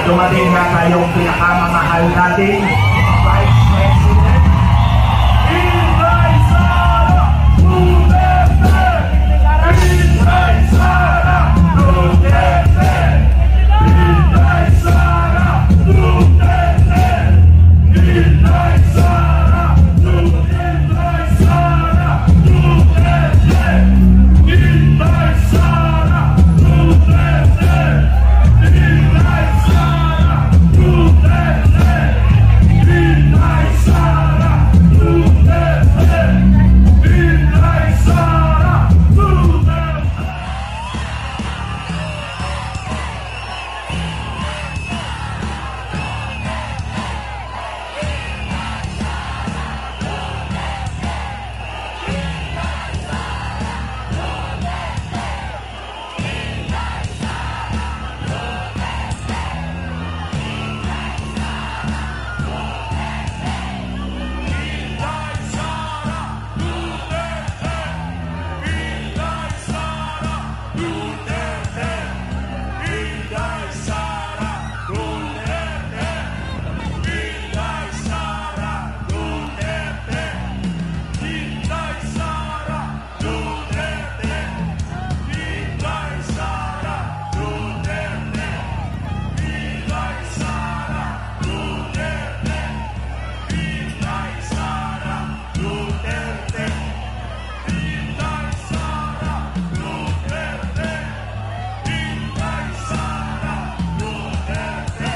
dumating na tayong pinakamamahal natin Vice President Inday Sara Duterte! Inday Sara Duterte! Inday Sara Duterte! Inday Sara Duterte! Inday Sara Duterte! Inday Sara Duterte! Inday Sara Duterte! Inday Sara Duterte! Inday Sara Duterte!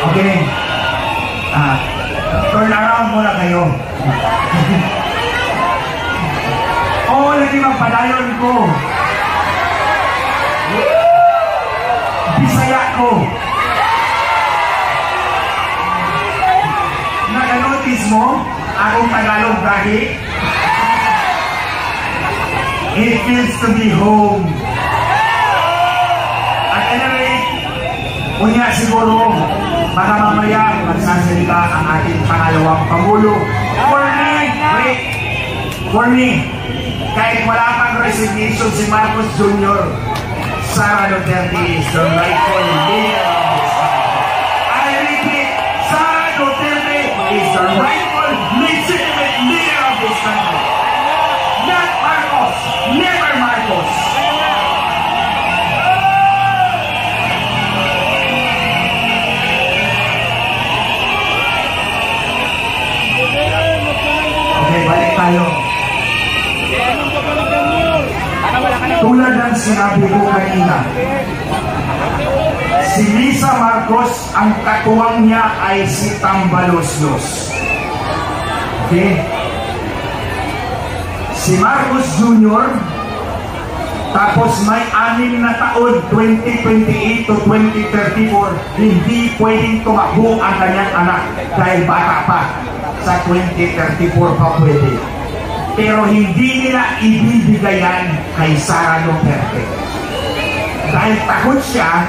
Okay. Turn around muna kayo. Oo, lagi magpadayon ko. Bisaya ko. Naka-notice mo akong Tagalog gahi? It feels to be home. At anyway, unya siguro baka mamaya magsasalita ang ating pangalawang Pangulo. For me, kahit wala pang resignation si Marcos Jr., Sara Duterte is the rightful leader of this country. I repeat, Sara Duterte is the rightful, legitimate leader of this country. Not Marcos, never Marcos. Balik tayo. Tulad ng sinabi ko kanina, si Lisa Marcos, ang katuwang niya ay si Tambaloslos. Okay? Si Marcos Jr., tapos may 6 na taon, 2028 to 2034, hindi pwedeng tumakbo ang kanyang anak dahil bata pa. Sa 2034 pa pwede. Pero hindi nila ibibigayan kay Sara Duterte. Dahil takot siya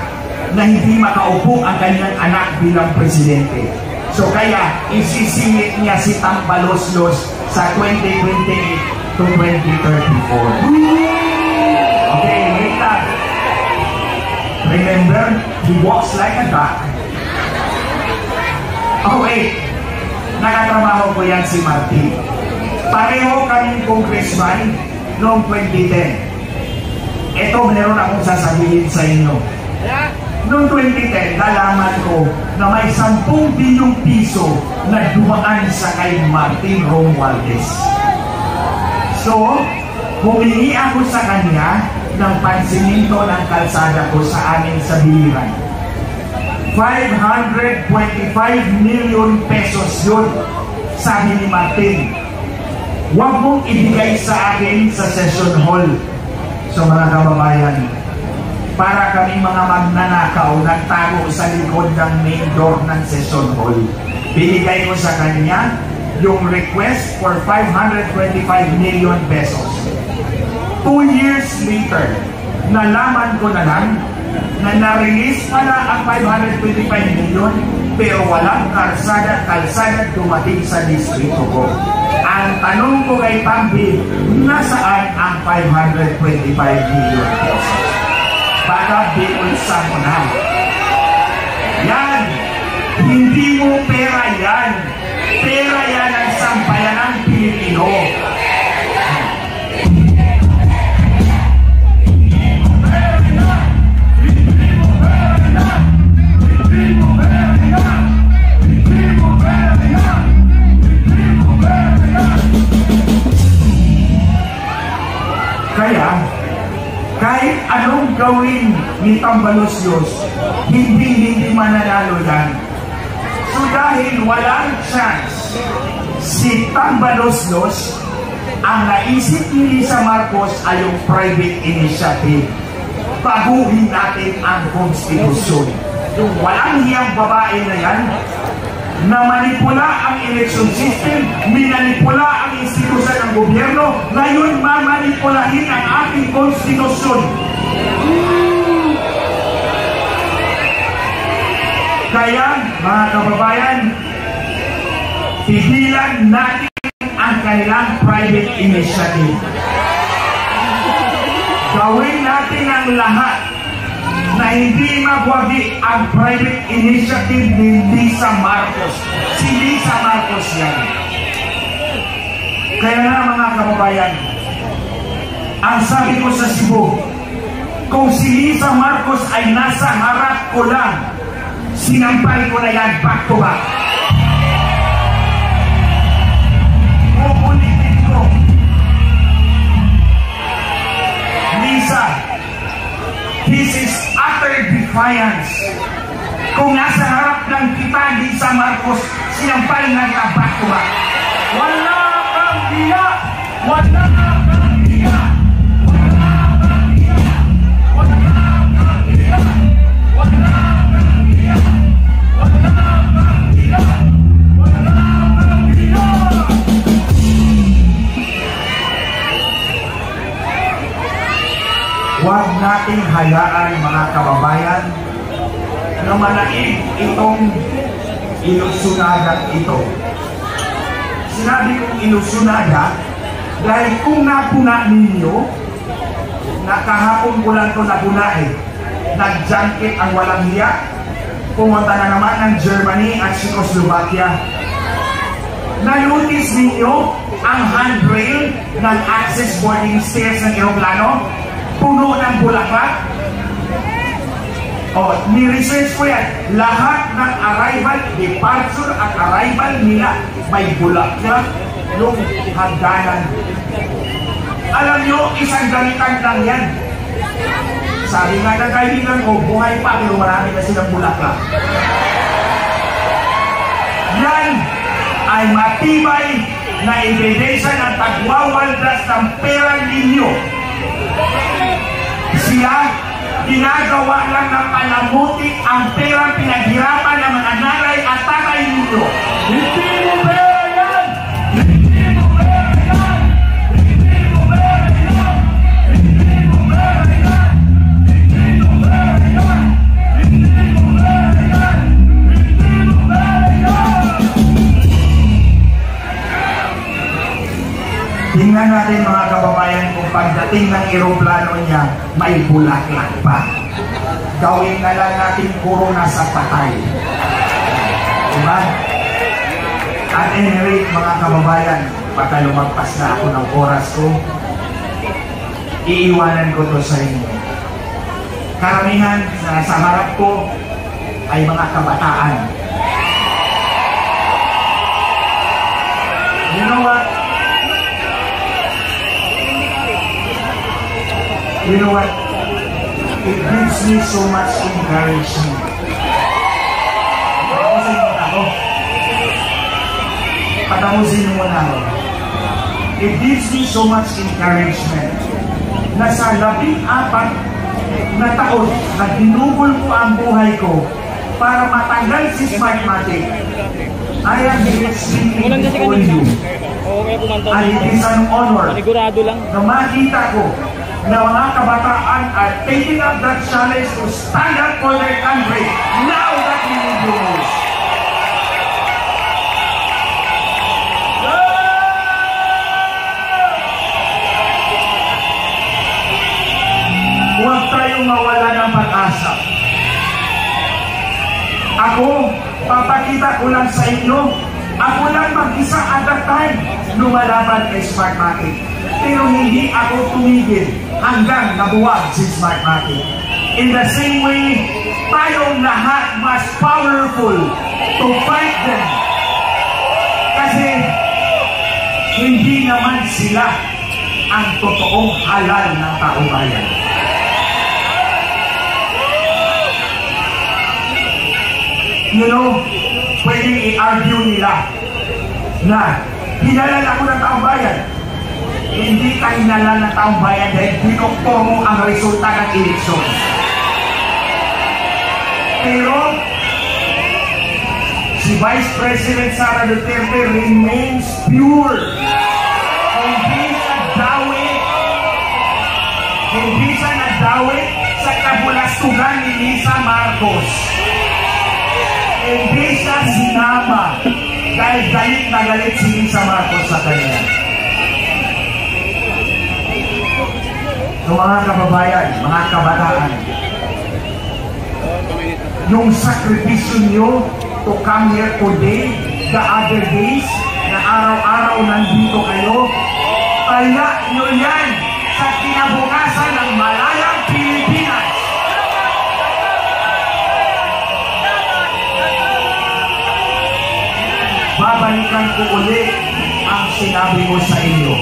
na hindi makaupo ang kanyang anak bilang presidente. So kaya isisingit niya si Tambaloslos sa 2028 to 2034. Okay, wait up. Remember, he walks like a duck. Oh wait, nakatrabaho ko yan si Martin. Pareho kaming congressman noong 2010. Ito, meron akong sasabihin sa inyo. Noong 2010, nalaman ko na may 10 bilyong piso na dumaan sa kay Martin Romualdez. So, humingi ako sa kanya ng pansiminto ng kalsada ko sa amin sa biliran. 525 million pesos yun, sabi ni Martin. Huwag mong ibigay sa akin sa session hall. So mga kababayan, para kami mga magnanakaw nagtago sa likod ng main door ng session hall. Binigay ko sa kanya yung request for 525 million pesos. 2 years later, nalaman ko na lang na na-release pala ang 525 million pero walang kalsada dumating sa distrito ko. Ang tanong ko kay Pambi, nasaan ang 525 million pesos? Baka biulsa mo na. Yan, hindi mo pera yan. Pera yan ang sambayan ng Pilipino. Kaya, kahit anong gawin ni Tambalosios, hindi mananalo yan. So dahil walang chance si Tambalosios, ang naisip ni Lisa Marcos ay yung private initiative. Baguhin natin ang konstitusyon. Yung walang hiyang babae na yan, na manipula ang election system, minanipula ang institusyon ng gobyerno, ngayon mamanipulahin ang ating konstitusyon. Kaya, mga kababayan, pigilan natin ang kanilang private initiative. Gawin natin ang lahat na hindi magwagi ang private initiative ni Lisa Marcos. Si Lisa Marcos yan. Kaya nga mga kababayan, ang sabi ko sa Cebu, kung si Lisa Marcos ay nasa harap ko lang, sinampal ko na yan back to back. Uulitin ko, Lisa, this is utter defiance. Kung nasa harap ng kita, Lisa Marcos, sinampal na ka back to back. Wala kang hiya! Wala kang hiya! Wala kang hiya! Wala kang hiya! Wala kang hiya! Wala kang hiya! Wala kang hiya! Huwag nating hayaan mga kababayan na manaig itong ilusyonada ito. Sinabi kong ilusyonada dahil kung napuna ninyo, nakahapon ko lang ito napuna nag-junket ang walang hiya, pumunta na naman ng Germany at Czechoslovakia. Na-notice ninyo ang handrail ng access boarding stairs ng aeroplano? Puno ng bulaklak. Ni-research ko yan. Lahat ng arrival, departure at arrival nila may bulaklak yung hagdanan. Alam nyo, isang galitan lang yan. Sabi nga na kaibigan ko, buhay pa pero marami na silang bulaklak. Yan ay matibay na ebidensya ng pagwawaldas ng pera ninyo. Sila, ginagawa lang ng panamuti ang perang pinaghirapan ng mga nanay at tatay ninyo. Hindi mo pera yan! Hindi mo pera yan! Hindi mo pera yan! Hindi mo pera yan! Hindi mo pera yan! Hindi mo pera yan! Hindi mo pera yan! Tingnan natin mga kababayan kung pagdating ng aeroplano niya, may bulaklak pa. Gawin na lang natin corona sa patay. Diba? At any rate, mga kababayan, baka lumagpas na ako ng oras ko, iiwanan ko to sa inyo. Karamihan sa harap ko ay mga kabataan. You know what? You know what? It gives me so much encouragement. Patamusin mo na ako. Patamusin mo na ako. It gives me so much encouragement na sa 14 na taon na ginugol ko ang buhay ko para matanggal si Smartmatic. I am here speaking before you. And it is an honor na makita ko na mga kabataan are taking up that challenge to stand up for their country now that we need you most. Huwag tayong mawala ng pag-asa. Ako, papakita ko lang sa inyo, ako lang mag-isa at that time lumalaban kay Smartmatic. Pero hindi ako tumigil hanggang nabuwag si Smartmatic. In the same way, tayong lahat mas powerful to fight them. Kasi hindi naman sila ang totoong halal ng taumbayan. You know, pwedeng i-argue nila na hinalal ako ng taong bayan. Hindi ka hinalal ng taong bayan dahil binukto mo ang resulta ng eleksyon. Pero si Vice President Sara Duterte remains pure. Hindi siya dawit. Hindi siya nadawit sa kabulastugan ni Lisa Marcos. Hindi siya sinama dahil galit na galit si Lisa Marcos sa kanya. So mga kababayan, mga kabataan, yung sakripisyo nyo to come here today, the other days, na araw-araw nandito kayo, kaya nyo yan sa kinabukasan ng malayang Pilipinas. Babalikan ko ulit ang sinabi ko sa inyo.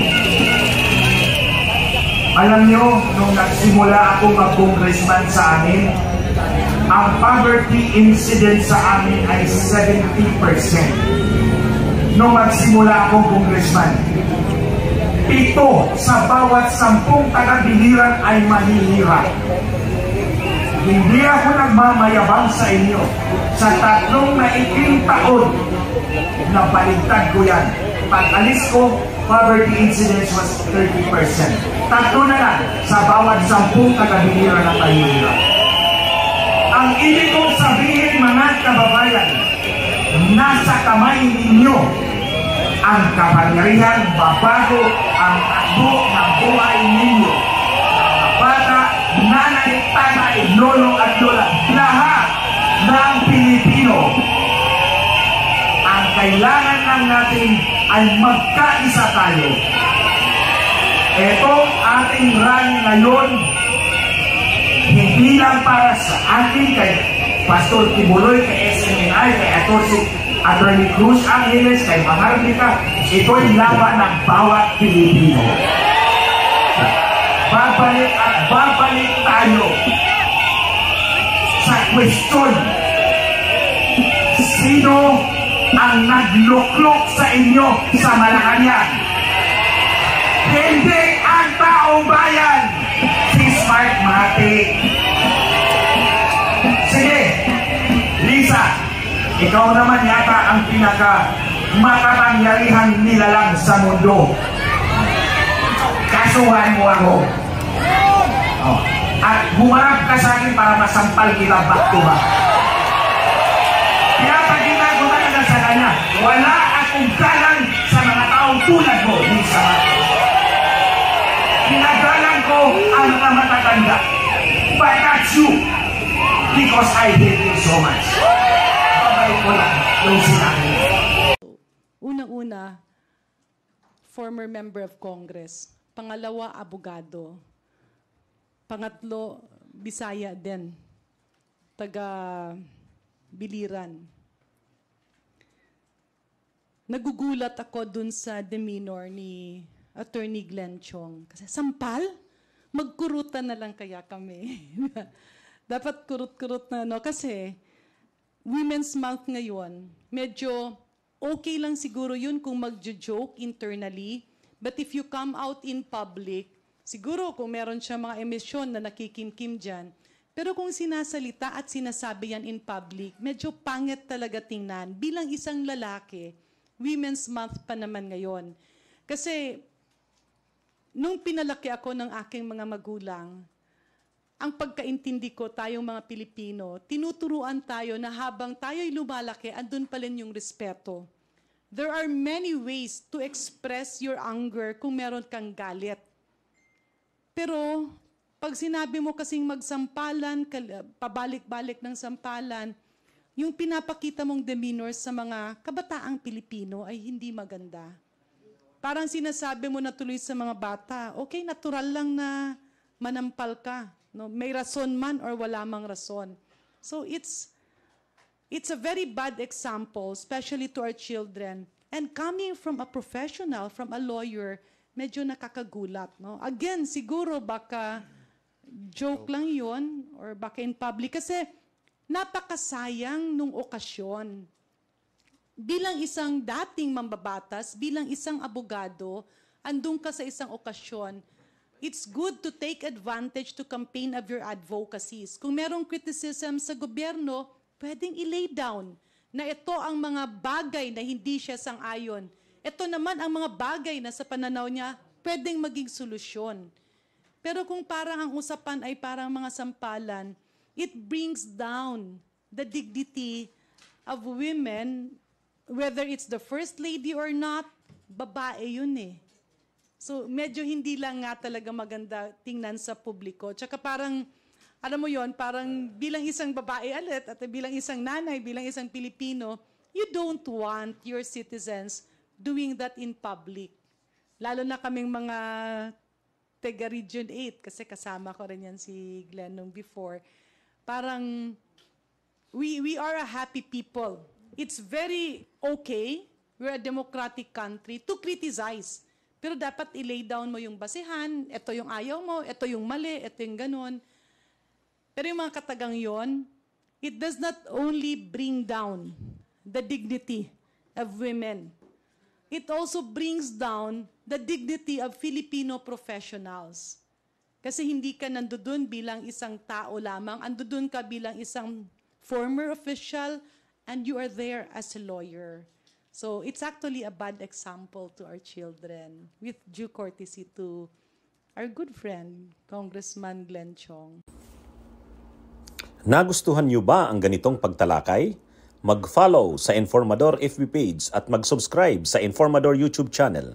Alam nyo, nung nagsimula ako mag-congressman sa amin, ang poverty incidence sa amin ay 70%. Nung magsimula akong congressman, 7 sa bawat 10 taga-biliran ay mahihirap. Hindi ako nagmamayabang sa inyo. Sa 3 maiking taon, nabaligtad ko yan. Pag alis ko, poverty incidence was 30%. 3 na lang sa bawat 10 taga-biliran na mahihirap. Ang ibig kong sabihin, mga kababayan, nasa kamay ninyo ang kapangyarihan babago ang takbo ng buhay ninyo. Mga bata, nanay, tatay, lolo at lola, lahat ng Pilipino. Ang kailangan lang natin ay magkaisa tayo. Etong ating rally ngayon, hindi lang para sa atin, kay Pastor Kibuloy, kay SMNI, kay Attorney Cruz Angeles, kay Maharlika, ito'y laban ng bawat Pilipino. Babalik at babalik tayo sa question, sino ang nagluklok sa inyo sa Malacanang? Hindi ang taong bayan, si Smartmatic. Sige, Lisa, ikaw naman yata ang pinaka-makapangyarihang nilalang sa mundo. Kasuhan mo ako. Oh. At humarap ka sa akin para masampal kita back to back. Pinapagita ko talaga sa kanya, wala akong galang sa mga taong tulad mo, Lisa. Pinagalang ko ang mga matatanda. But not you. Because I hate you so much. Babalik ko lang yung sinabi. Unang-una, former member of Congress. Pangalawa, abogado. Pangatlo, Bisaya din. Taga-Biliran. Nagugulat ako dun sa demeanor ni Attorney Glenn Chong. Kasi sampal? Magkurutan na lang kaya kami. Dapat kurut-kurut na, no? Kasi Women's Month ngayon, medyo okay lang siguro yun kung magjo-joke internally. But if you come out in public, siguro kung meron siya mga emisyon na nakikimkim dyan, pero kung sinasalita at sinasabi yan in public, medyo pangit talaga tingnan. Bilang isang lalaki, Women's Month pa naman ngayon. Kasi nung pinalaki ako ng aking mga magulang, ang pagkaintindi ko tayong mga Pilipino, tinuturuan tayo na habang tayo'y lumalaki, andun pa rin yung respeto. There are many ways to express your anger kung meron kang galit. Pero pag sinabi mo kasing magsampalan, pabalik-balik ng sampalan, yung pinapakita mong demeanor sa mga kabataang Pilipino ay hindi maganda. Parang sinasabi mo na tuloy sa mga bata, okay, natural lang na manampal ka. No? May rason man or wala mang rason. So it's a very bad example, especially to our children. And coming from a professional, from a lawyer, medyo nakakagulat. No? Again, siguro baka joke lang yun or baka in public. Kasi napakasayang nung okasyon. Bilang isang dating mambabatas, bilang isang abogado, andun ka sa isang okasyon, it's good to take advantage to campaign of your advocacies. Kung merong criticism sa gobyerno, pwedeng i-lay down na ito ang mga bagay na hindi siya sang-ayon. Ito naman ang mga bagay na sa pananaw niya, pwedeng maging solusyon. Pero kung parang ang usapan ay parang mga sampalan, it brings down the dignity of women, whether it's the first lady or not, babae yun eh. So medyo hindi lang nga talaga maganda tingnan sa publiko. Tsaka parang, alam mo yon, parang bilang isang babae alit at bilang isang nanay, bilang isang Pilipino, you don't want your citizens doing that in public. Lalo na kaming mga taga Region 8, kasi kasama ko rin yan si Glenn nung before. Parang, we are a happy people. It's very okay, we're a democratic country, to criticize. Pero dapat i-lay down mo yung basihan, ito yung ayaw mo, ito yung mali, ito yung ganun. Pero yung mga katagang yon, it does not only bring down the dignity of women, it also brings down the dignity of Filipino professionals. Kasi hindi ka nandoon bilang isang tao lamang, andoon ka bilang isang former official, and you are there as a lawyer. So it's actually a bad example to our children, with due courtesy to our good friend, Congressman Glenn Chong. Nagustuhan niyo ba ang ganitong pagtalakay? Mag-follow sa Informador FB page at mag-subscribe sa Informador YouTube channel.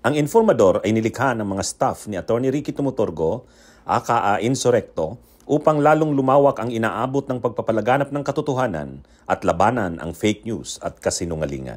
Ang Informador ay nilikha ng mga staff ni Atty. Ricky Tumutorgo, aka Insurrecto, upang lalong lumawak ang inaabot ng pagpapalaganap ng katotohanan at labanan ang fake news at kasinungalingan.